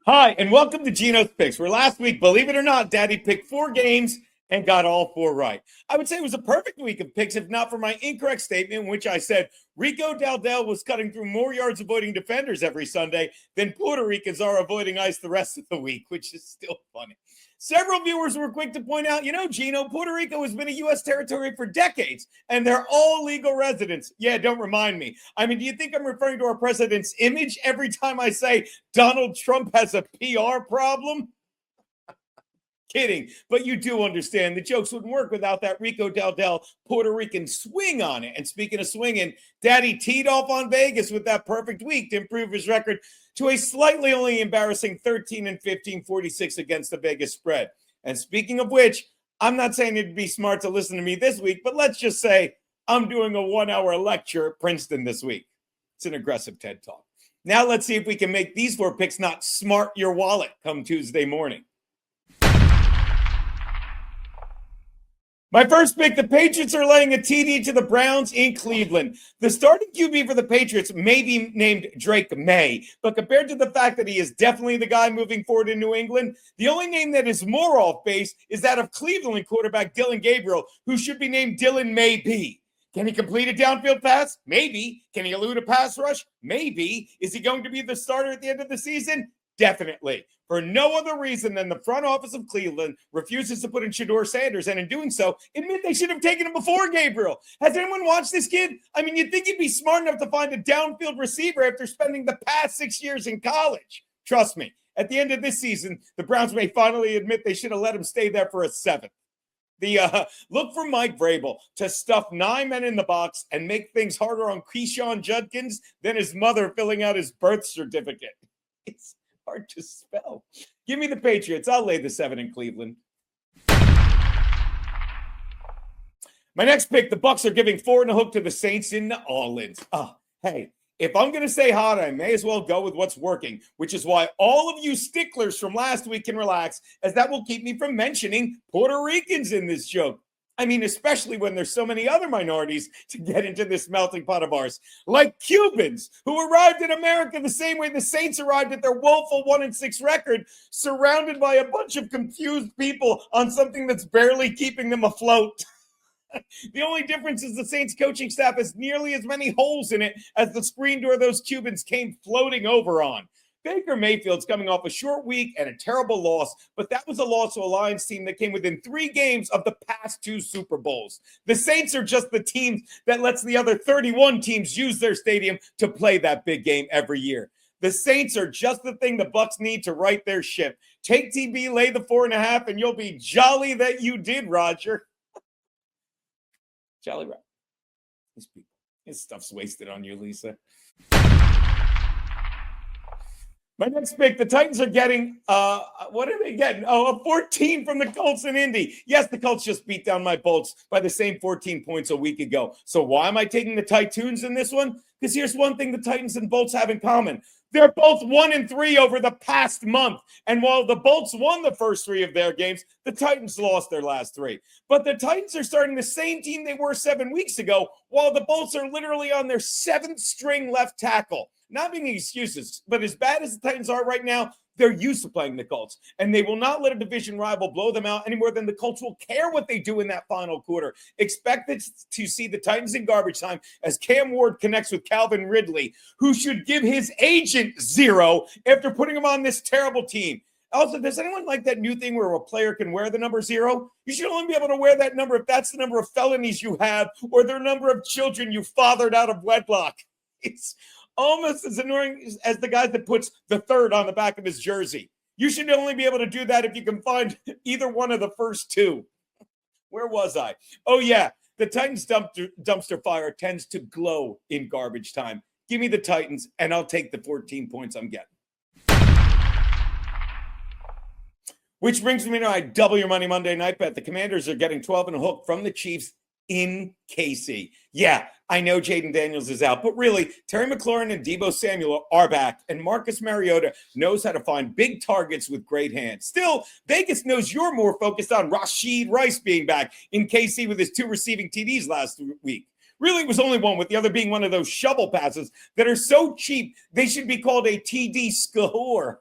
Hi, and welcome to Geno's Picks, where last week, believe it or not, Daddy picked 4 games and got all 4 right. I would say it was a perfect week of picks, if not for my incorrect statement in which I said Rico Dowdell was cutting through more yards avoiding defenders every Sunday than Puerto Ricans are avoiding ice the rest of the week, which is still funny. Several viewers were quick to point out, Geno, Puerto Rico has been a U.S. territory for decades, and they're all legal residents. Yeah, don't remind me. I mean, do you think I'm referring to our president's image every time I say Donald Trump has a PR problem? Kidding, but you do understand the jokes wouldn't work without that Rico Dowdell Puerto Rican swing on it. And speaking of swinging, Daddy teed off on Vegas with that perfect week to improve his record to a slightly only embarrassing 13-15, 46 against the Vegas spread. And speaking of which, I'm not saying it'd be smart to listen to me this week, but let's just say I'm doing a 1-hour lecture at Princeton this week. It's an aggressive TED Talk. Now let's see if we can make these 4 picks not smart your wallet come Tuesday morning. My first pick, the Patriots are laying a TD to the Browns in Cleveland. The starting QB for the Patriots may be named Drake May, but compared to the fact that he is definitely the guy moving forward in New England, the only name that is more off base is that of Cleveland quarterback Dylan Gabriel, who should be named Dylan Maybe. Can he complete a downfield pass? Maybe. Can he elude a pass rush? Maybe. Is he going to be the starter at the end of the season? Definitely. For no other reason than the front office of Cleveland refuses to put in Shedeur Sanders, and in doing so, admit they should have taken him before Gabriel. Has anyone watched this kid? I mean, you'd think he'd be smart enough to find a downfield receiver after spending the past 6 years in college. Trust me, at the end of this season, the Browns may finally admit they should have let him stay there for a 7th. Look for Mike Vrabel to stuff 9 men in the box and make things harder on Keyshawn Judkins than his mother filling out his birth certificate. It's hard to spell. Give me the Patriots. I'll lay the 7 in Cleveland. My next pick, the Bucs are giving 4 and a hook to the Saints in New Orleans. Hey, if I'm going to stay hot, I may as well go with what's working, which is why all of you sticklers from last week can relax, as that will keep me from mentioning Puerto Ricans in this joke. I mean, especially when there's so many other minorities to get into this melting pot of ours, like Cubans, who arrived in America the same way the Saints arrived at their woeful 1-6 record, surrounded by a bunch of confused people on something that's barely keeping them afloat. The only difference is the Saints coaching staff has nearly as many holes in it as the screen door those Cubans came floating over on. Baker Mayfield's coming off a short week and a terrible loss, but that was a loss to a Lions team that came within 3 games of the past 2 Super Bowls. The Saints are just the team that lets the other 31 teams use their stadium to play that big game every year. The Saints are just the thing the Bucs need to right their ship. Take TB, lay the 4.5, and you'll be jolly that you did, Roger. Jolly right. These people, this stuff's wasted on you, Lisa. My next pick, the Titans are getting, what are they getting? A 14 from the Colts in Indy. Yes, the Colts just beat down my Bolts by the same 14 points a week ago. So why am I taking the Titans in this one? Because here's one thing the Titans and Bolts have in common. They're both 1-3 over the past month. And while the Bolts won the first 3 of their games, the Titans lost their last 3. But the Titans are starting the same team they were 7 weeks ago, while the Bolts are literally on their 7th string left tackle. Not making excuses, but as bad as the Titans are right now, they're used to playing the Colts, and they will not let a division rival blow them out any more than the Colts will care what they do in that final quarter. Expect to see the Titans in garbage time as Cam Ward connects with Calvin Ridley, who should give his agent 0 after putting him on this terrible team. Also, does anyone like that new thing where a player can wear the number 0? You should only be able to wear that number if that's the number of felonies you have or the number of children you fathered out of wedlock. It's almost as annoying as the guy that puts the 3rd on the back of his jersey. You should only be able to do that if you can find either one of the first 2. Where was I? Oh, yeah. The Titans dumpster fire tends to glow in garbage time. Give me the Titans, and I'll take the 14 points I'm getting. Which brings me to my double your money Monday night bet. The Commanders are getting 12 and a hook from the Chiefs in KC. Yeah, I know Jaden Daniels is out, but really, Terry McLaurin and Deebo Samuel are back, and Marcus Mariota knows how to find big targets with great hands. Still, Vegas knows you're more focused on Rashid Rice being back in KC with his 2 receiving TDs last week. Really, it was only one, with the other being one of those shovel passes that are so cheap, they should be called a TD score.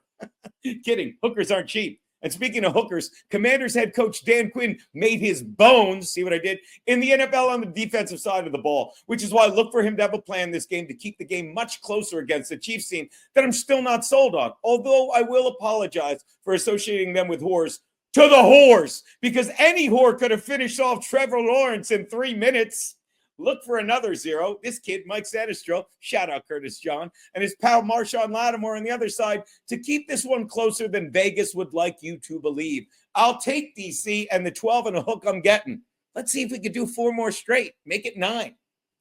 Kidding. Hookers aren't cheap. And speaking of hookers, Commanders head coach Dan Quinn made his bones, see what I did, in the NFL on the defensive side of the ball, which is why I look for him to have a plan this game to keep the game much closer against the Chiefs team that I'm still not sold on. Although I will apologize for associating them with whores to the whores, because any whore could have finished off Trevor Lawrence in 3 minutes. Look for another zero. This kid, Mike Sanistro, shout out Curtis John, and his pal Marshawn Lattimore on the other side to keep this one closer than Vegas would like you to believe. I'll take DC and the 12 and a hook I'm getting. Let's see if we could do 4 more straight. Make it 9.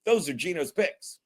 Those are Geno's picks.